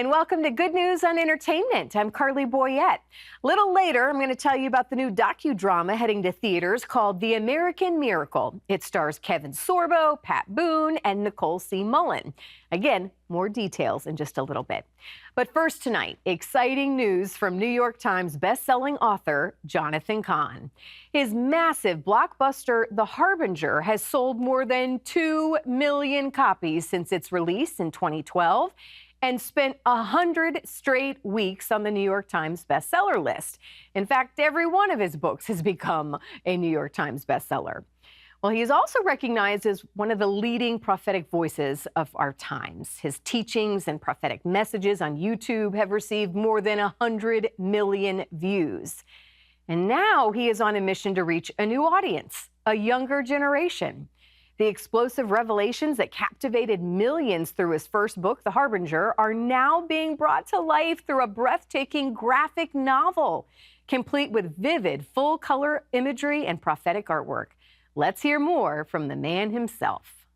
and welcome to Good News on Entertainment. I'm Carly Boyette. A little later, I'm going to tell you about the new docudrama heading to theaters called The American Miracle. It stars Kevin Sorbo, Pat Boone, and Nicole C. Mullen. Again, more details in just a little bit. But first tonight, exciting news from New York Times bestselling author Jonathan Cahn. His massive blockbuster, The Harbinger, has sold more than 2 million copies since its release in 2012 and spent 100 straight weeks on the New York Times bestseller list. In fact, every one of his books has become a New York Times bestseller. Well, he is also recognized as one of the leading prophetic voices of our times. His teachings and prophetic messages on YouTube have received more than 100 million views. And now he is on a mission to reach a new audience, a younger generation. The explosive revelations that captivated millions through his first book, The Harbinger, are now being brought to life through a breathtaking graphic novel, complete with vivid, full-color imagery and prophetic artwork. Let's hear more from the man himself.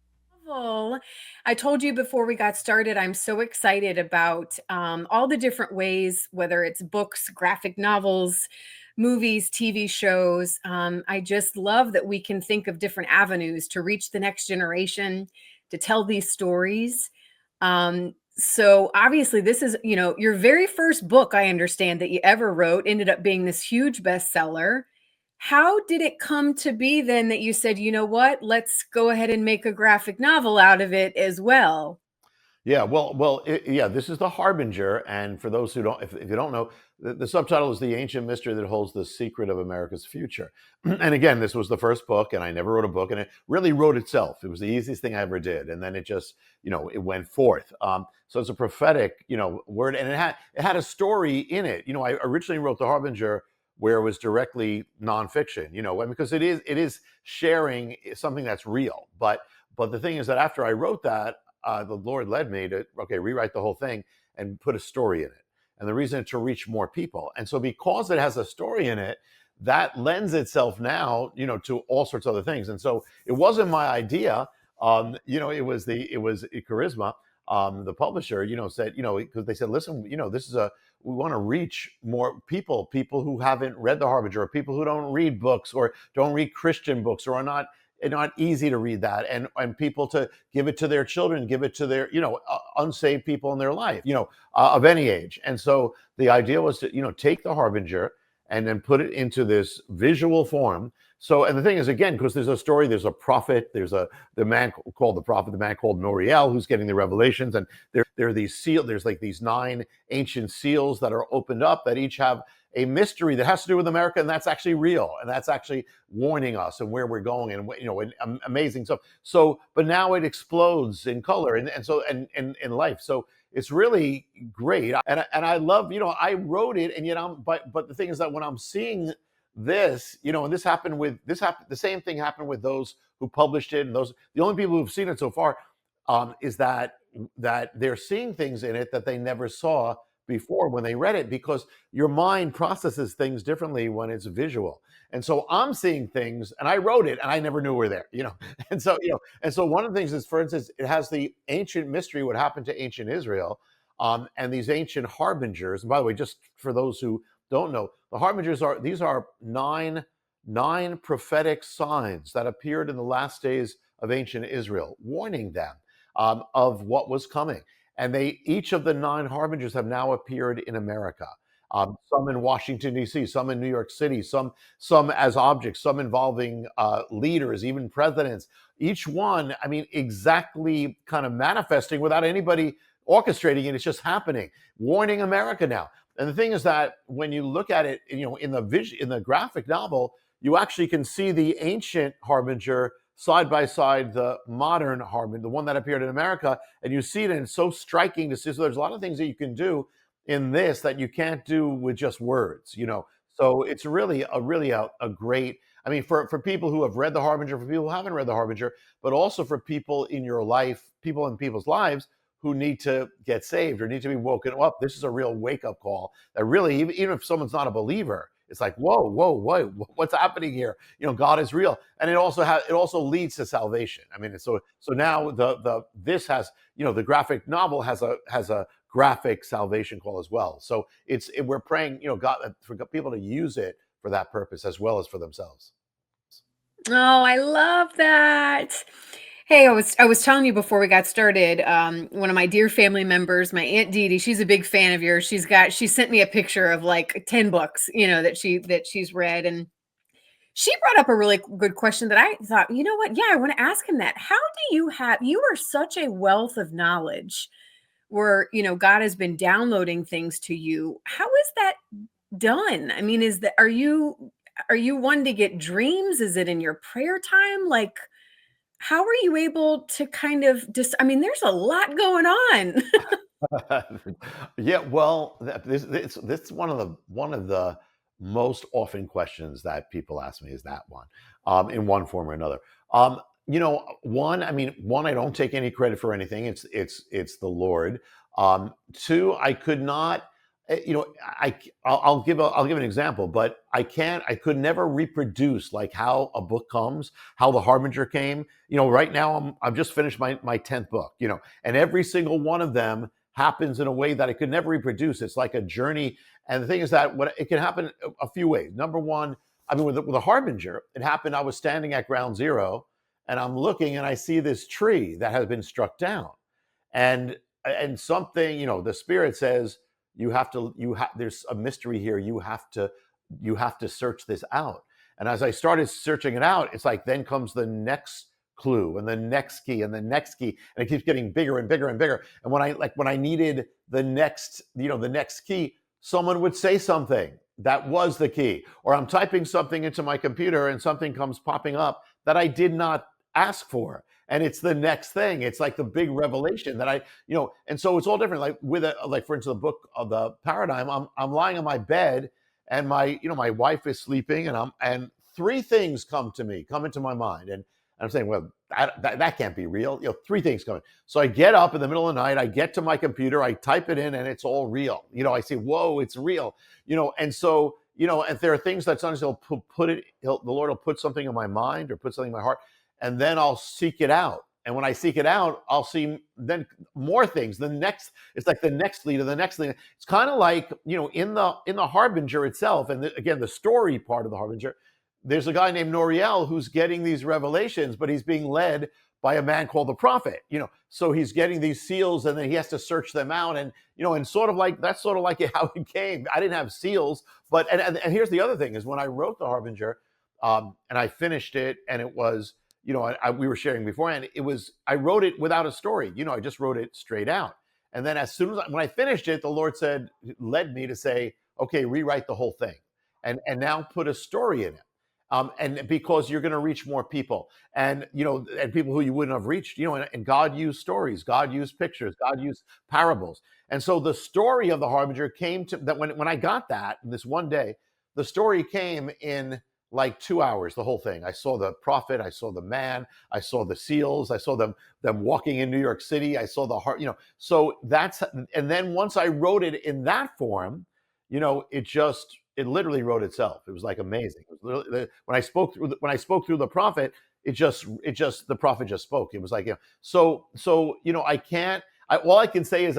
I told you before we got started, I'm so excited about all the different ways, whether it's books, graphic novels, movies, TV shows. I just love that we can think of different avenues to reach the next generation, to tell these stories. So obviously this is, your very first book, I understand, that you ever wrote ended up being this huge bestseller. How did it come to be then that you said, you know what, let's go ahead and make a graphic novel out of it as well? Yeah. This is The Harbinger, and for those who don't, if you don't know, the subtitle is The Ancient Mystery That Holds the Secret of America's Future. And again, this was the first book, and I never wrote a book, and it really wrote itself. It was the easiest thing I ever did, and then it just, it went forth. So it's a prophetic, word, and it had a story in it. I originally wrote The Harbinger where it was directly nonfiction, because it is sharing something that's real. But the thing is that after I wrote that, the Lord led me to, rewrite the whole thing and put a story in it. And the reason to reach more people. And so because it has a story in it, that lends itself now, to all sorts of other things. And so it wasn't my idea. It was Charisma, the publisher, said, because they said, listen, we want to reach more people who haven't read The Harbinger, or people who don't read books or don't read Christian books, or are not easy to read that, and people to give it to their children, give it to their, unsaved people in their life, of any age. And so the idea was to, take The Harbinger and then put it into this visual form. So, and the thing is, again, because there's a story, there's a prophet, there's the man called the prophet, the man called Noriel, who's getting the revelations. And there are these there's like these 9 ancient seals that are opened up that each have a mystery that has to do with America, and that's actually real, and that's actually warning us and where we're going, and amazing stuff. So, but now it explodes in color and in life. So it's really great, and I love, I wrote it, and yet but the thing is that when I'm seeing this, and the same thing happened with those who published it, and the only people who've seen it so far, is that they're seeing things in it that they never saw before when they read it, because your mind processes things differently when it's visual. And so I'm seeing things, and I wrote it and I never knew were there, and so one of the things is, for instance, it has the ancient mystery, what happened to ancient Israel, and these ancient harbingers. And by the way, just for those who don't know, the harbingers are nine prophetic signs that appeared in the last days of ancient Israel, warning them of what was coming. And each of the 9 harbingers have now appeared in America. Some in Washington, D.C., some in New York City, some as objects, some involving leaders, even presidents. Each one, exactly kind of manifesting without anybody orchestrating it. It's just happening, warning America now. And the thing is that when you look at it, in the graphic novel, you actually can see the ancient harbinger side by side the modern Harbinger, the one that appeared in America, and you see it, and it's so striking to see. So there's a lot of things that you can do in this that you can't do with just words, So it's really a great, for people who have read The Harbinger, for people who haven't read The Harbinger, but also for people in your life, people in people's lives who need to get saved or need to be woken up. This is a real wake-up call that really, even if someone's not a believer, it's like, whoa, what's happening here? God is real. And it also leads to salvation. So now this has, the graphic novel has a graphic salvation call as well. So we're praying, God, for people to use it for that purpose as well as for themselves. Oh, I love that. Hey, I was telling you before we got started, one of my dear family members, my Aunt Dee Dee, she's a big fan of yours. She sent me a picture of like 10 books, that she's read. And she brought up a really good question that I thought, you know what? Yeah, I want to ask him that. How do you are such a wealth of knowledge where, God has been downloading things to you. How is that done? I mean, are you one to get dreams? Is it in your prayer time? Like, how are you able to kind of I mean, there's a lot going on. Yeah, well, this is one of the most often questions that people ask me is that one, in one form or another. One, I don't take any credit for anything. It's the Lord. Two, I could not. I'll give an example, but I could never reproduce like how a book comes, how the Harbinger came. Right now I've just finished my 10th book. And every single one of them happens in a way that I could never reproduce. It's like a journey. And the thing is that it can happen a few ways. Number one, with a Harbinger, it happened. I was standing at ground zero and I'm looking and I see this tree that has been struck down. And something, the spirit says, there's a mystery here. You have to search this out. And as I started searching it out, it's like, then comes the next clue and the next key and the next key, and it keeps getting bigger and bigger and bigger. And when I needed the next key, someone would say something that was the key, or I'm typing something into my computer and something comes popping up that I did not ask for, and it's the next thing. It's like the big revelation that and so it's all different. Like like for instance, the book of the paradigm, I'm lying on my bed and my wife is sleeping, and three things come into my mind, and I'm saying, well, that can't be real. Three things coming. So I get up in the middle of the night, I get to my computer, I type it in, and it's all real. I say, whoa, it's real. And so, if there are things that sometimes the Lord will put something in my mind or put something in my heart, and then I'll seek it out. And when I seek it out, I'll see then more things. It's like the next lead, the next lead. It's kind of like, in the Harbinger itself, and again, the story part of the Harbinger, there's a guy named Noriel who's getting these revelations, but he's being led by a man called the prophet. So he's getting these seals, and then he has to search them out, and and that's sort of like how it came. I didn't have seals, but and here's the other thing is when I wrote the Harbinger, and I finished it, and it was, we were sharing beforehand. I wrote it without a story. I just wrote it straight out, and then as soon as when I finished it, the Lord led me to say, okay, rewrite the whole thing, and now put a story in it. And because you're going to reach more people, and and people who you wouldn't have reached, and God used stories, God used pictures, God used parables. And so the story of the Harbinger came to that when I got that this one day, the story came in like 2 hours, the whole thing. I saw the prophet, I saw the man, I saw the seals, I saw them walking in New York City, I saw the heart, so and then once I wrote it in that form, it literally wrote itself. It was like amazing. It was when I spoke through the prophet, the prophet just spoke. It was like, so I can't. All I can say is,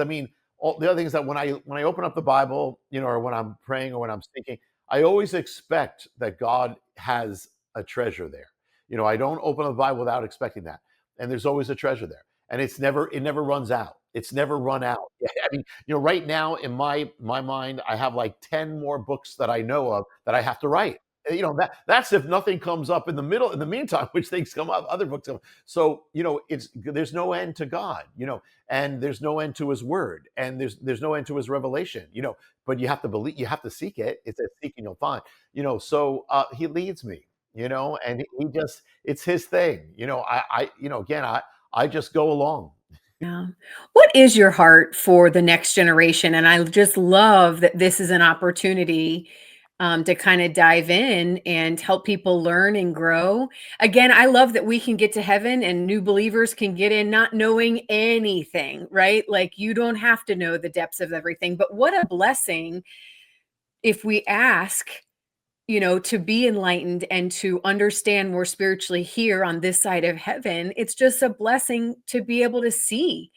all the other things that when I open up the Bible, or when I'm praying or when I'm speaking, I always expect that God has a treasure there. I don't open the Bible without expecting that, and there's always a treasure there, and it never runs out. It's never run out. Right now in my mind, I have like 10 more books that I know of that I have to write. That's if nothing comes up in the middle. In the meantime, which things come up, other books come up. So there's no end to God, and there's no end to His Word, and there's no end to His revelation, But you have to believe, you have to seek it. It says, "Seek and you'll find." So He leads me, and it's His thing, Again, I just go along. Yeah. What is your heart for the next generation? And I just love that this is an opportunity to kind of dive in and help people learn and grow. Again, I love that we can get to heaven and new believers can get in not knowing anything, right? Like you don't have to know the depths of everything, but what a blessing if we ask, to be enlightened and to understand more spiritually here on this side of heaven. It's just a blessing to be able to see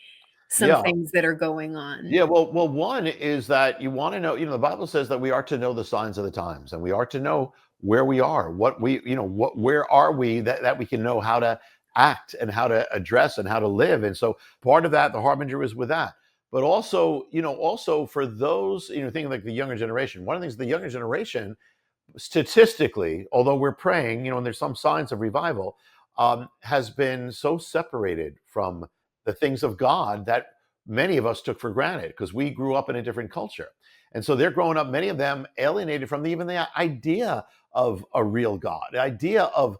some Yeah. things that are going on. Yeah, well, one is that you want to know, the Bible says that we are to know the signs of the times, and we are to know where we are, what we, where are we, that we can know how to act and how to address and how to live. And so part of that, the Harbinger is with that. But also, also for those, thinking like the younger generation, one of the things the younger generation, statistically, although we're praying, and there's some signs of revival, has been so separated from the things of God that many of us took for granted because we grew up in a different culture. And so they're growing up, many of them alienated from even the idea of a real God, the idea of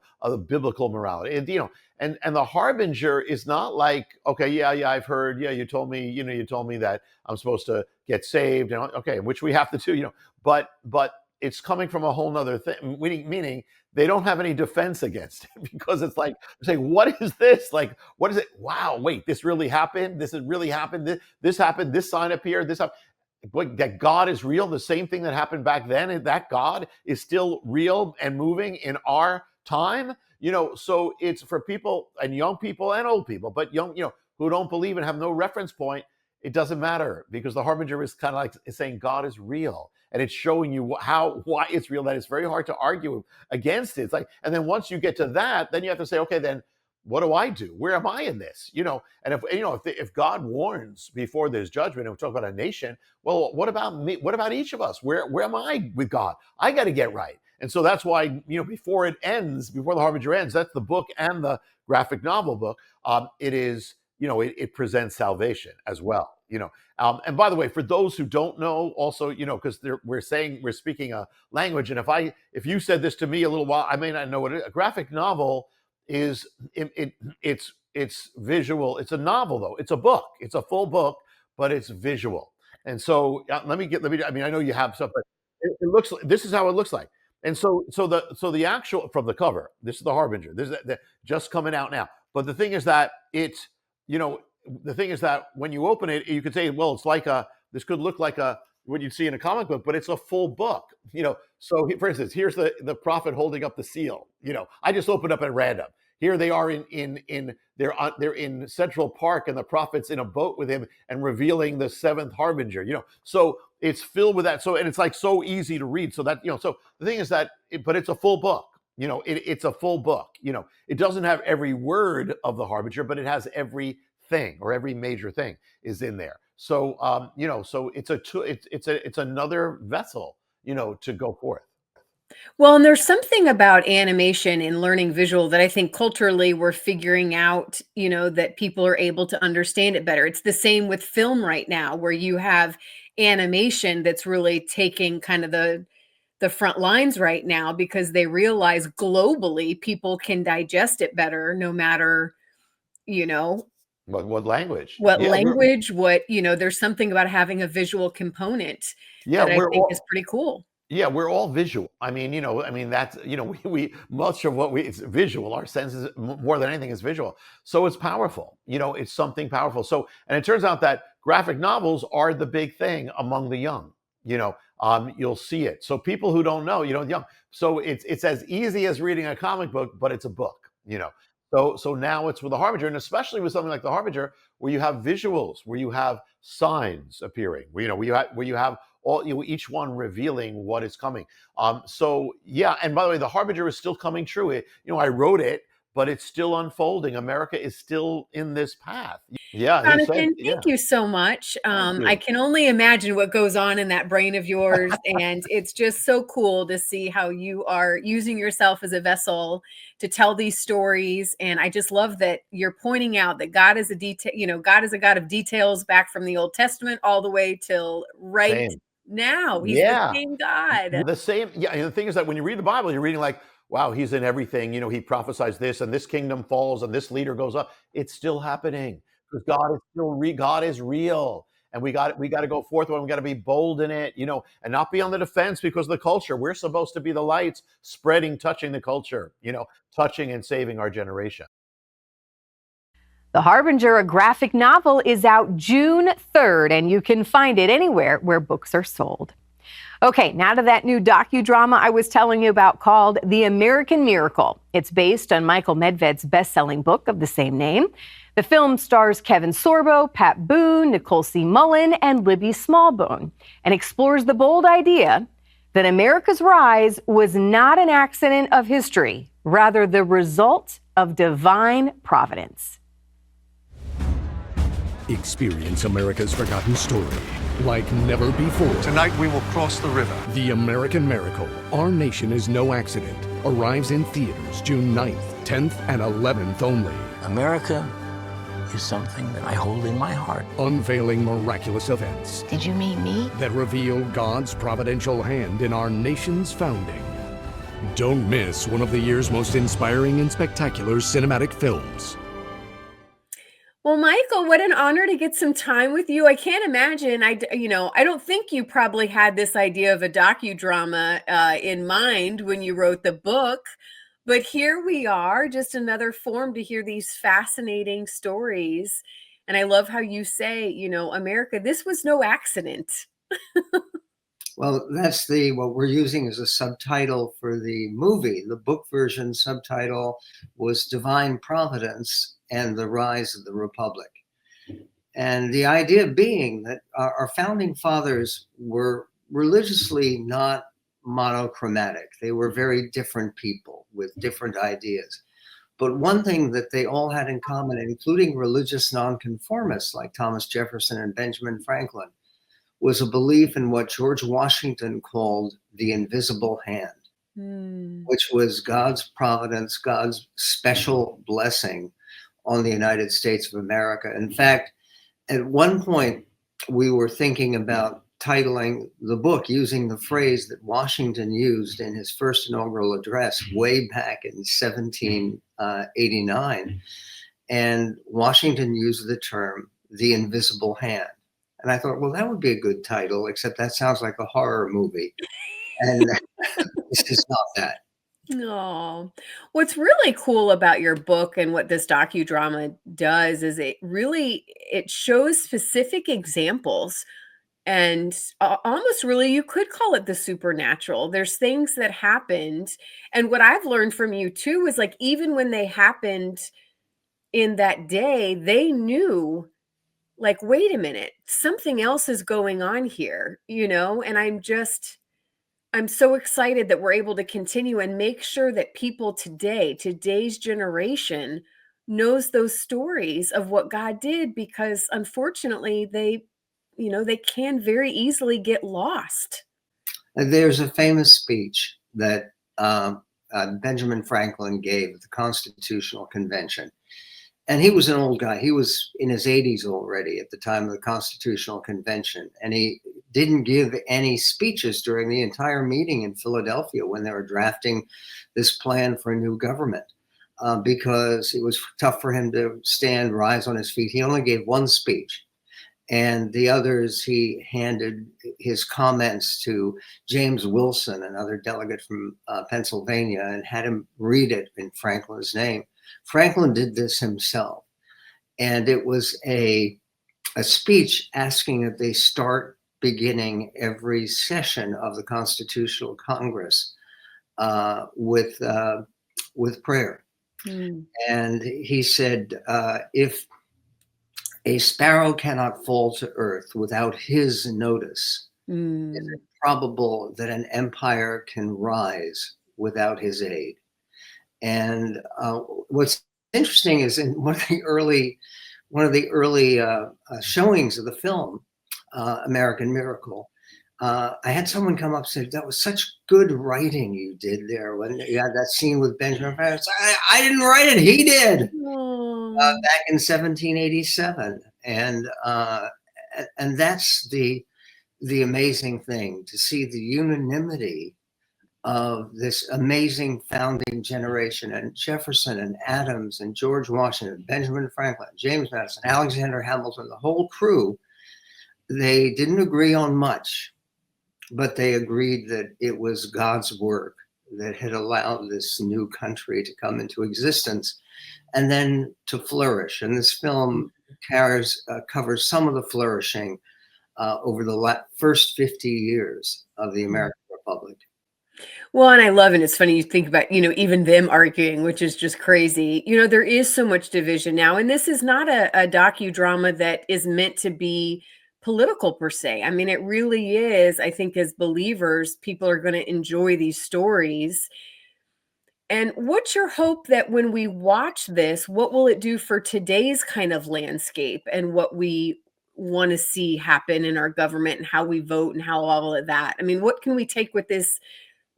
biblical morality. And the Harbinger is not like, okay, yeah, I've heard, yeah, you told me that I'm supposed to get saved, and okay, which we have to do, but it's coming from a whole nother thing, meaning they don't have any defense against it because it's like saying, what is this? Like, what is it? Wow, wait, this really happened? This has really happened? This happened, this sign appeared, this happened. That God is real, the same thing that happened back then, and that God is still real and moving in our time. So it's for people, and young people and old people, but young, who don't believe and have no reference point. It doesn't matter because the Harbinger is kind of like saying God is real, and it's showing you why it's real. That it's very hard to argue against it. It's like, and then once you get to that, then you have to say, okay, then what do I do? Where am I in this? And if God warns before there's judgment, and we talk about a nation, well, what about me? What about each of us? Where am I with God? I got to get right. And so that's why, before it ends, before the Harbinger ends, that's the book and the graphic novel book. It is, it presents salvation as well. And by the way, for those who don't know, also, because we're speaking a language, and if you said this to me a little while, I may not know what it is. A graphic novel is it's visual. It's a novel though. It's a book. It's a full book, but it's visual. And so let me. I mean, I know you have stuff, but it looks. This is how it looks like. And so the actual from the cover. This is the Harbinger. This is just coming out now. But the thing is that it's the thing is that when you open it, you could say, well, it's like this could look like what you'd see in a comic book, but it's a full book. So for instance, here's the prophet holding up the seal. I just opened up at random. Here they are they're in Central Park, and the prophet's in a boat with him and revealing the seventh Harbinger. So it's filled with that. So, and it's like so easy to read. So that so the thing is that, but it's a full book. It's a full book. It doesn't have every word of the Harbinger, but it has every thing, or every major thing is in there. So so it's another vessel, to go forth. Well, and there's something about animation and learning visual that I think culturally we're figuring out, that people are able to understand it better. It's the same with film right now, where you have animation that's really taking kind of the front lines right now, because they realize globally people can digest it better no matter, What language? what Yeah, language, there's something about having a visual component yeah, that I we're think all is pretty cool. Yeah, we're all visual. I mean, that's, we much of what it's visual. Our senses, more than anything, is visual. So it's powerful. It's something powerful. So, and it turns out that graphic novels are the big thing among the young. You'll see it. So people who don't know, young. So it's as easy as reading a comic book, but it's a book. So now it's with the Harbinger, and especially with something like the Harbinger, where you have visuals, where you have signs appearing, where you have all, each one revealing what is coming. So yeah, and by the way, the Harbinger is still coming true. I wrote it, but it's still unfolding. America is still in this path. Yeah, he said, Jonathan, yeah. thank you so much. Thank I you. can only imagine what goes on in that brain of yours, and it's just so cool to see how you are using yourself as a vessel to tell these stories. And I just love that you're pointing out that God is God is a God of details, back from the Old Testament all the way till right Same. now. He's the Yeah. same God. The same. Yeah. And the thing is that when you read the Bible, you're reading like, wow, he's in everything. He prophesies this, and this kingdom falls, and this leader goes up. It's still happening because God is still God is real, and we got to go forth, and we got to be bold in it, and not be on the defense because of the culture. We're supposed to be the lights spreading, touching the culture, touching and saving our generation. The Harbinger, a graphic novel, is out June 3rd, and you can find it anywhere where books are sold. Okay, now to that new docudrama I was telling you about called The American Miracle. It's based on Michael Medved's best-selling book of the same name. The film stars Kevin Sorbo, Pat Boone, Nicole C. Mullen, and Libby Smallbone, and explores the bold idea that America's rise was not an accident of history, rather the result of divine providence. Experience America's forgotten story like never before. Tonight we will cross the river. The American Miracle, Our Nation is No Accident, arrives in theaters June 9th, 10th, and 11th only. America is something that I hold in my heart. Unveiling miraculous events Did you meet me? that reveal God's providential hand in our nation's founding. Don't miss one of the year's most inspiring and spectacular cinematic films. Well, Michael, what an honor to get some time with you. I can't imagine. I don't think you probably had this idea of a docudrama in mind when you wrote the book, but here we are, just another form to hear these fascinating stories. And I love how you say, America, this was no accident. Well, that's what we're using as a subtitle for the movie. The book version subtitle was Divine Providence and the Rise of the Republic. And the idea being that our founding fathers were religiously not monochromatic. They were very different people with different ideas. But one thing that they all had in common, including religious nonconformists like Thomas Jefferson and Benjamin Franklin, was a belief in what George Washington called the invisible hand, which was God's providence, God's special blessing on the United States of America. In fact, at one point, we were thinking about titling the book using the phrase that Washington used in his first inaugural address way back in 1789. And Washington used the term, the invisible hand. And I thought, well, that would be a good title, except that sounds like a horror movie. And this is not that. No. What's really cool about your book and what this docudrama does is it shows specific examples and almost really you could call it the supernatural. There's things that happened. And what I've learned from you too is like even when they happened in that day, they knew like, wait a minute, something else is going on here, and I'm so excited that we're able to continue and make sure that people today's generation knows those stories of what God did, because unfortunately they can very easily get lost. There's a famous speech that Benjamin Franklin gave at the Constitutional Convention. And he was an old guy. He was in his 80s already at the time of the Constitutional Convention. And he didn't give any speeches during the entire meeting in Philadelphia when they were drafting this plan for a new government because it was tough for him to rise on his feet. He only gave one speech. And the others, he handed his comments to James Wilson, another delegate from Pennsylvania, and had him read it in Franklin's name. Franklin did this himself. And it was a speech asking that they start beginning every session of the Constitutional Congress with prayer. And he said, if a sparrow cannot fall to earth without his notice, is it probable that an empire can rise without his aid? And what's interesting is in one of the early showings of the film, American Miracle, I had someone come up and say, that was such good writing you did there when you had that scene with Benjamin Franklin. I didn't write it, he did, back in 1787. And that's the amazing thing, to see the unanimity of this amazing founding generation, and Jefferson and Adams and George Washington, Benjamin Franklin, James Madison, Alexander Hamilton, the whole crew. They didn't agree on much, but they agreed that it was God's work that had allowed this new country to come into existence and then to flourish. And this film covers some of the flourishing over the first 50 years of the American Republic. Well, and I love, and it's funny you think about, even them arguing, which is just crazy. There is so much division now, and this is not a docudrama that is meant to be political per se. I mean, it really is. I think as believers, people are going to enjoy these stories. And what's your hope that when we watch this, what will it do for today's kind of landscape and what we want to see happen in our government and how we vote and how all of that? I mean, what can we take with this,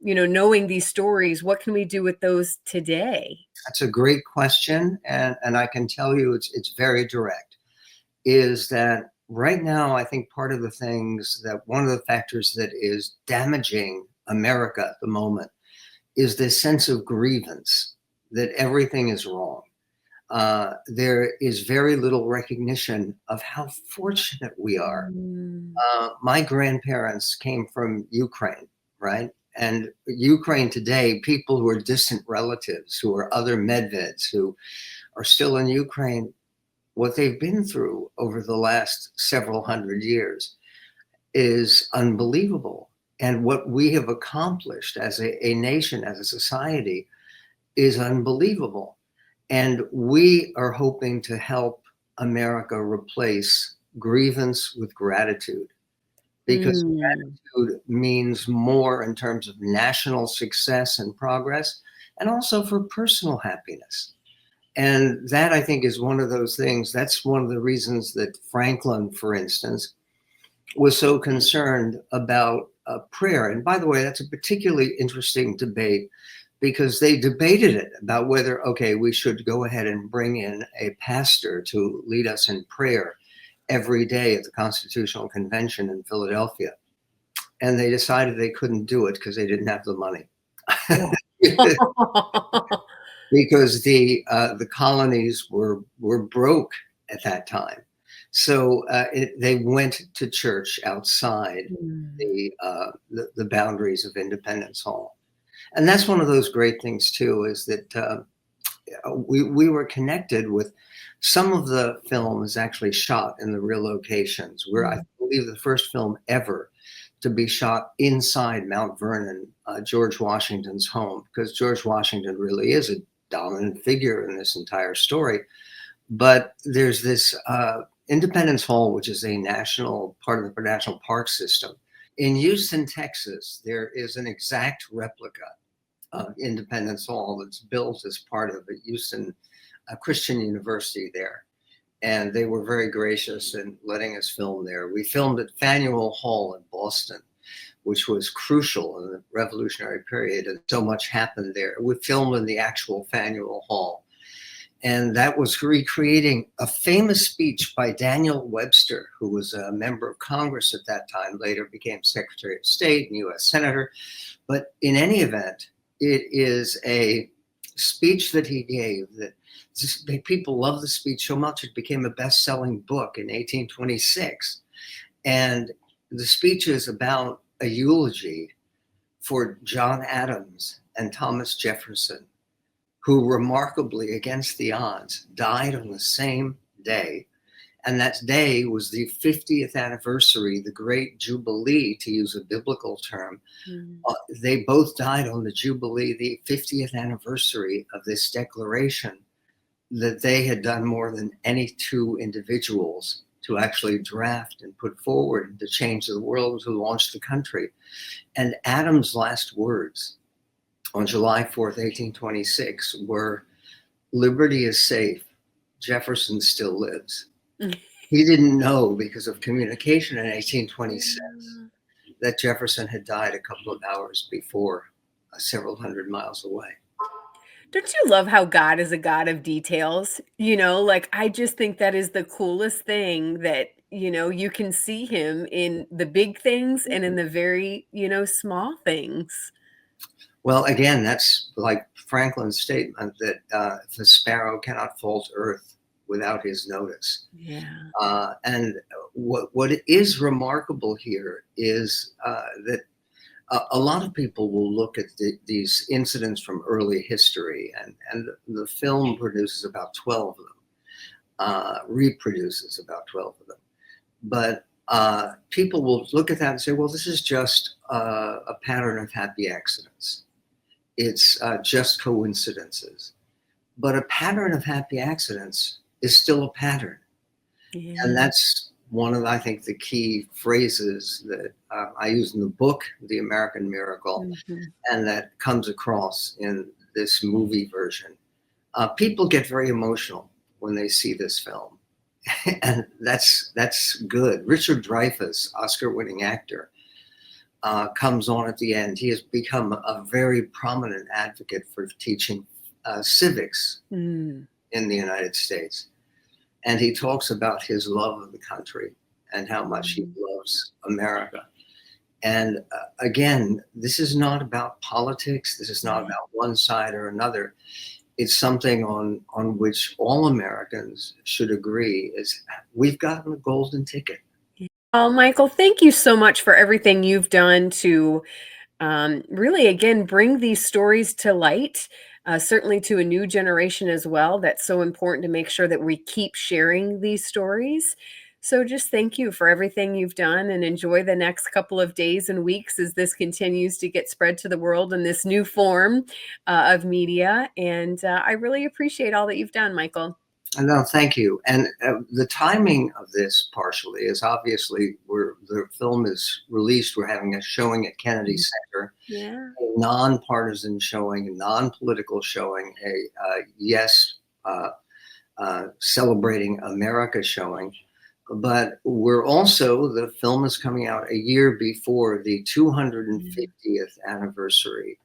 knowing these stories? What can we do with those today? That's a great question, and I can tell you it's very direct. Is that right now? I think part of the things that one of the factors that is damaging America at the moment is this sense of grievance that everything is wrong. There is very little recognition of how fortunate we are. My grandparents came from Ukraine, right? And Ukraine today, people who are distant relatives, who are other Medveds, who are still in Ukraine, what they've been through over the last several hundred years is unbelievable. And what we have accomplished as a nation, as a society, is unbelievable. And we are hoping to help America replace grievance with gratitude, because gratitude means more in terms of national success and progress, and also for personal happiness. And that, I think, is one of those things. That's one of the reasons that Franklin, for instance, was so concerned about prayer. And by the way, that's a particularly interesting debate, because they debated it about whether, okay, we should go ahead and bring in a pastor to lead us in prayer every day at the Constitutional Convention in Philadelphia. And they decided they couldn't do it because they didn't have the money. Because the colonies were broke at that time. So they went to church outside the boundaries of Independence Hall. And that's one of those great things too, is that we were connected with some of the film is actually shot in the real locations. We're, I believe, the first film ever to be shot inside Mount Vernon, George Washington's home, because George Washington really is a dominant figure in this entire story. But there's this Independence Hall, which is a national part of the national park system. In Houston, Texas, there is an exact replica of Independence Hall that's built as part of the Houston Christian University there. And they were very gracious in letting us film there. We filmed at Faneuil Hall in Boston, which was crucial in the Revolutionary period, and so much happened there. We filmed in the actual Faneuil Hall. And that was recreating a famous speech by Daniel Webster, who was a member of Congress at that time, later became Secretary of State and US Senator. But in any event, it is a speech that he gave that people love the speech so much it became a best-selling book in 1826. And the speech is about a eulogy for John Adams and Thomas Jefferson, who remarkably, against the odds, died on the same day. And that day was the 50th anniversary, the Great Jubilee, to use a biblical term. They both died on the Jubilee, the 50th anniversary of this declaration that they had done more than any two individuals to actually draft and put forward to change the world, to launch the country. And Adams' last words on July 4th, 1826 were, "Liberty is safe, Jefferson still lives." He didn't know, because of communication in 1826, that Jefferson had died a couple of hours before, several hundred miles away. Don't you love how God is a God of details? Like, I just think that is the coolest thing, that, you can see him in the big things and in the very, small things. Well, again, that's like Franklin's statement that the sparrow cannot fall to earth without his notice. Yeah. And what is remarkable here is that a lot of people will look at these incidents from early history, and the film produces about 12 of them, reproduces about 12 of them. But people will look at that and say, well, this is just a pattern of happy accidents. It's just coincidences. But a pattern of happy accidents is still a pattern. Yeah. And that's one of, I think, the key phrases that I use in the book, The American Miracle, and that comes across in this movie version. People get very emotional when they see this film. And that's good. Richard Dreyfuss, Oscar-winning actor, comes on at the end. He has become a very prominent advocate for teaching civics in the United States. And he talks about his love of the country and how much he loves America. And again, this is not about politics. This is not about one side or another. It's something on which all Americans should agree is we've gotten a golden ticket. Oh, Michael, thank you so much for everything you've done to really, again, bring these stories to light, certainly to a new generation as well. That's so important to make sure that we keep sharing these stories. So just thank you for everything you've done, and enjoy the next couple of days and weeks as this continues to get spread to the world in this new form of media. And I really appreciate all that you've done, Michael. No, thank you. And the timing of this partially is obviously the film is released. We're having a showing at Kennedy Center, Yeah. a nonpartisan showing, a non-political showing, celebrating America showing. But we're also, the film is coming out a year before the 250th anniversary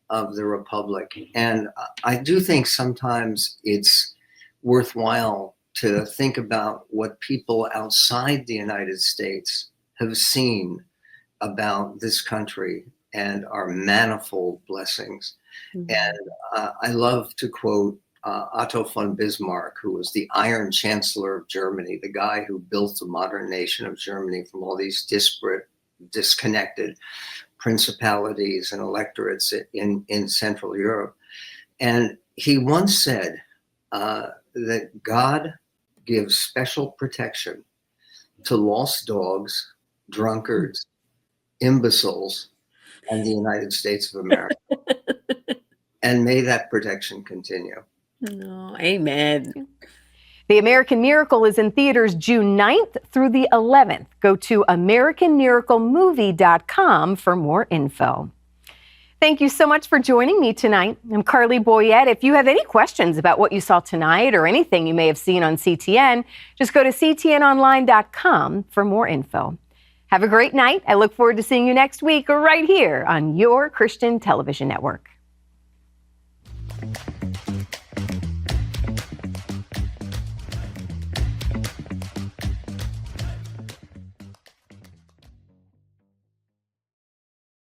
of the Republic. And I do think sometimes it's worthwhile to think about what people outside the United States have seen about this country and our manifold blessings. And I love to quote Otto von Bismarck, who was the Iron Chancellor of Germany, the guy who built the modern nation of Germany from all these disparate, disconnected principalities and electorates in Central Europe. And he once said that God gives special protection to lost dogs, drunkards, imbeciles, and the United States of America. And may that protection continue. Oh, amen. The American Miracle is in theaters June 9th through the 11th. Go to AmericanMiracleMovie.com for more info. Thank you so much for joining me tonight. I'm Carly Boyette. If you have any questions about what you saw tonight or anything you may have seen on CTN, just go to ctnonline.com for more info. Have a great night. I look forward to seeing you next week right here on your Christian Television Network.